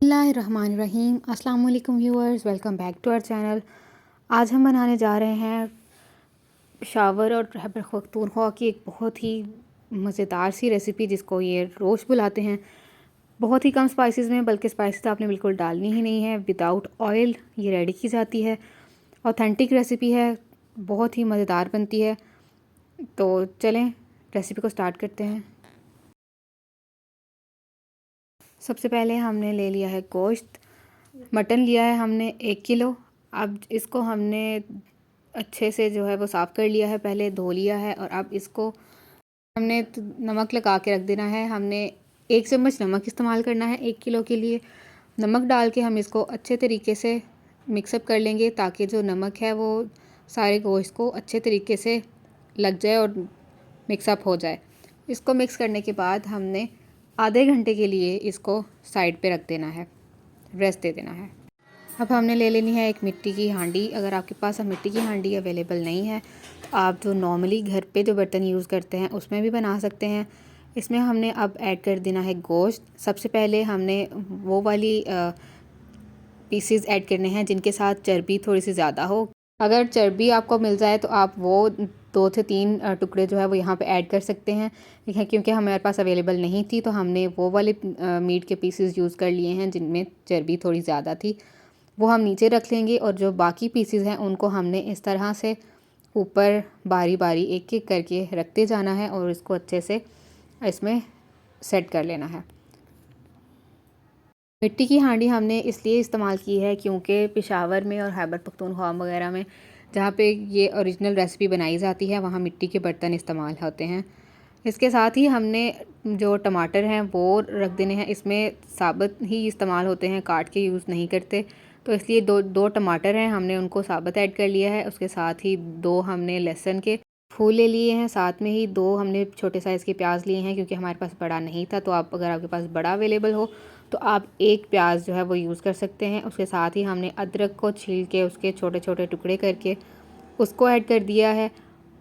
बिस्मिल्लाहिर्रहमानिर्रहीम। अस्सलाम वालेकुम viewers, welcome back to our channel. आज हम बनाने जा रहे हैं पेशावर और खैबर पख्तूनख्वा की एक बहुत ही मज़ेदार सी रेसिपी जिसको ये रोश बुलाते हैं। बहुत ही कम स्पाइसेस में, बल्कि स्पाइसेस आपने बिल्कुल डालनी ही नहीं है। विदाउट ऑयल ये रेडी की जाती है। ऑथेंटिक रेसिपी है, बहुत ही मज़ेदार बनती है। तो चलें रेसिपी को स्टार्ट करते हैं। सबसे पहले हमने ले लिया है गोश्त। मटन लिया है हमने 1 किलो। अब इसको हमने अच्छे से जो है वो साफ़ कर लिया है, पहले धो लिया है। और अब इसको हमने नमक लगा के रख देना है। हमने 1 चम्मच नमक इस्तेमाल करना है 1 किलो के लिए। नमक डाल के हम इसको अच्छे तरीके से मिक्सअप कर लेंगे, ताकि जो नमक है वो सारे गोश्त को अच्छे तरीके से लग जाए और मिक्सअप हो जाए। इसको मिक्स करने के बाद हमने आधे घंटे के लिए इसको साइड पे रख देना है, रेस्ट दे देना है। अब हमने ले लेनी है एक मिट्टी की हांडी। अगर आपके पास अब मिट्टी की हांडी अवेलेबल नहीं है तो आप जो नॉर्मली घर पे जो बर्तन यूज़ करते हैं उसमें भी बना सकते हैं। इसमें हमने अब ऐड कर देना है गोश्त। सबसे पहले हमने वो वाली पीसेस ऐड करने हैं जिनके साथ चर्बी थोड़ी सी ज़्यादा हो। अगर चर्बी आपको मिल जाए तो आप वो 2 से 3 टुकड़े जो है वो यहाँ पे ऐड कर सकते हैं। क्योंकि हमारे पास अवेलेबल नहीं थी तो हमने वो वाले मीट के पीसेस यूज़ कर लिए हैं जिनमें चर्बी थोड़ी ज़्यादा थी। वो हम नीचे रख लेंगे और जो बाकी पीसेस हैं उनको हमने इस तरह से ऊपर बारी बारी एक एक करके रखते जाना है और इसको अच्छे से इसमें सेट कर लेना है। मिट्टी की हांडी हमने इसलिए इस्तेमाल की है क्योंकि पेशावर में और खैबर पख्तूनख्वा वगैरह में जहाँ पे ये ओरिजिनल रेसिपी बनाई जाती है वहाँ मिट्टी के बर्तन इस्तेमाल होते हैं। इसके साथ ही हमने जो टमाटर हैं वो रख देने हैं। इसमें साबुत ही इस्तेमाल होते हैं, काट के यूज़ नहीं करते। तो इसलिए दो टमाटर हैं, हमने उनको साबुत ऐड कर लिया है। उसके साथ ही 2 हमने लहसुन के फूल ले लिए हैं। साथ में ही 2 हमने छोटे साइज़ के प्याज लिए हैं क्योंकि हमारे पास बड़ा नहीं था। तो आप अगर आपके पास बड़ा अवेलेबल हो तो आप 1 प्याज जो है वो यूज़ कर सकते हैं। उसके साथ ही हमने अदरक को छील के उसके छोटे छोटे टुकड़े करके उसको ऐड कर दिया है।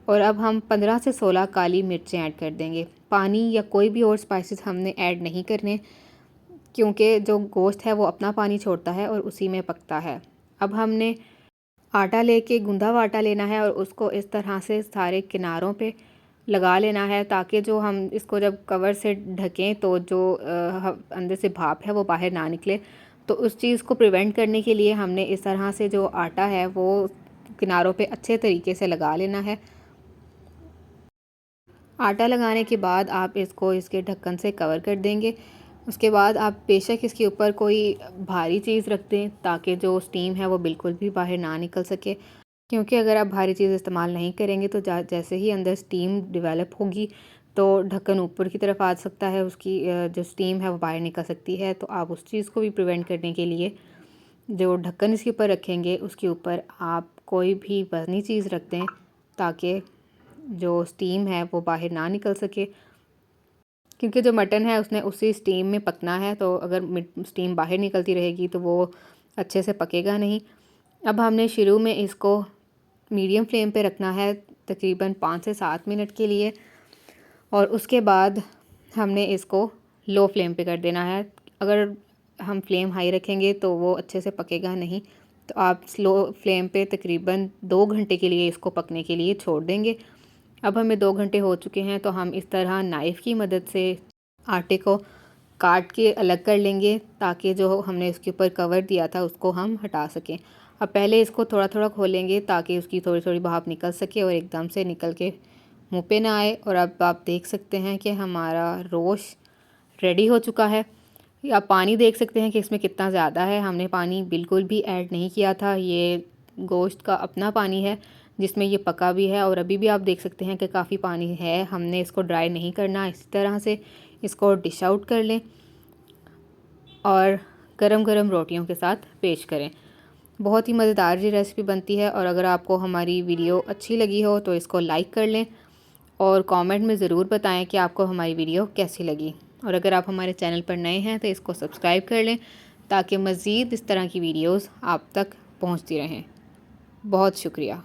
और अब हम 15 से 16 काली मिर्चें ऐड कर देंगे। पानी या कोई भी और स्पाइसेस हमने ऐड नहीं करने, क्योंकि जो गोश्त है वो अपना पानी छोड़ता है और उसी में पकता है। अब हमने आटा लेके गूंदा हुआ आटा लेना है और उसको इस तरह से सारे किनारों पे लगा लेना है, ताकि जो हम इसको जब कवर से ढकें तो जो अंदर से भाप है वो बाहर ना निकले। तो उस चीज़ को प्रिवेंट करने के लिए हमने इस तरह से जो आटा है वो किनारों पे अच्छे तरीके से लगा लेना है। आटा लगाने के बाद आप इसको इसके ढक्कन से कवर कर देंगे। उसके बाद आप बेशक इसके ऊपर कोई भारी चीज़ रख दें ताकि जो स्टीम है वो बिल्कुल भी बाहर ना निकल सके। क्योंकि अगर आप भारी चीज़ इस्तेमाल नहीं करेंगे तो जैसे ही अंदर स्टीम डेवलप होगी तो ढक्कन ऊपर की तरफ आ सकता है, उसकी जो स्टीम है वो बाहर निकल सकती है। तो आप उस चीज़ को भी प्रिवेंट करने के लिए जो ढक्कन इसके ऊपर रखेंगे उसके ऊपर आप कोई भी वज़नी चीज़ रख दें, ताकि जो स्टीम है वो बाहर ना निकल सके। क्योंकि जो मटन है उसने उसी स्टीम में पकना है, तो अगर स्टीम बाहर निकलती रहेगी तो वो अच्छे से पकेगा नहीं। अब हमने शुरू में इसको मीडियम फ्लेम पे रखना है तकरीबन 5 से 7 मिनट के लिए, और उसके बाद हमने इसको लो फ्लेम पे कर देना है। अगर हम फ्लेम हाई रखेंगे तो वो अच्छे से पकेगा नहीं। तो आप स्लो फ्लेम पे तकरीबन 2 घंटे के लिए इसको पकने के लिए छोड़ देंगे। अब हमें 2 घंटे हो चुके हैं तो हम इस तरह नाइफ़ की मदद से आटे को काट के अलग कर लेंगे, ताकि जो हमने इसके ऊपर कवर दिया था उसको हम हटा सकें। अब पहले इसको थोड़ा थोड़ा खोलेंगे ताकि उसकी थोड़ी थोड़ी भाप निकल सके और एकदम से निकल के मुँह पे ना आए। और अब आप देख सकते हैं कि हमारा रोश रेडी हो चुका है। आप पानी देख सकते हैं कि इसमें कितना ज़्यादा है। हमने पानी बिल्कुल भी ऐड नहीं किया था, ये गोश्त का अपना पानी है जिसमें ये पका भी है। और अभी भी आप देख सकते हैं कि काफ़ी पानी है, हमने इसको ड्राई नहीं करना। इसी तरह से इसको डिश आउट कर लें और गरम गरम रोटियों के साथ पेश करें। बहुत ही मज़ेदार ये रेसिपी बनती है। और अगर आपको हमारी वीडियो अच्छी लगी हो तो इसको लाइक कर लें और कमेंट में ज़रूर बताएं कि आपको हमारी वीडियो कैसी लगी। और अगर आप हमारे चैनल पर नए हैं तो इसको सब्सक्राइब कर लें, ताकि मज़ीद इस तरह की वीडियोस आप तक पहुंचती रहें। बहुत शुक्रिया।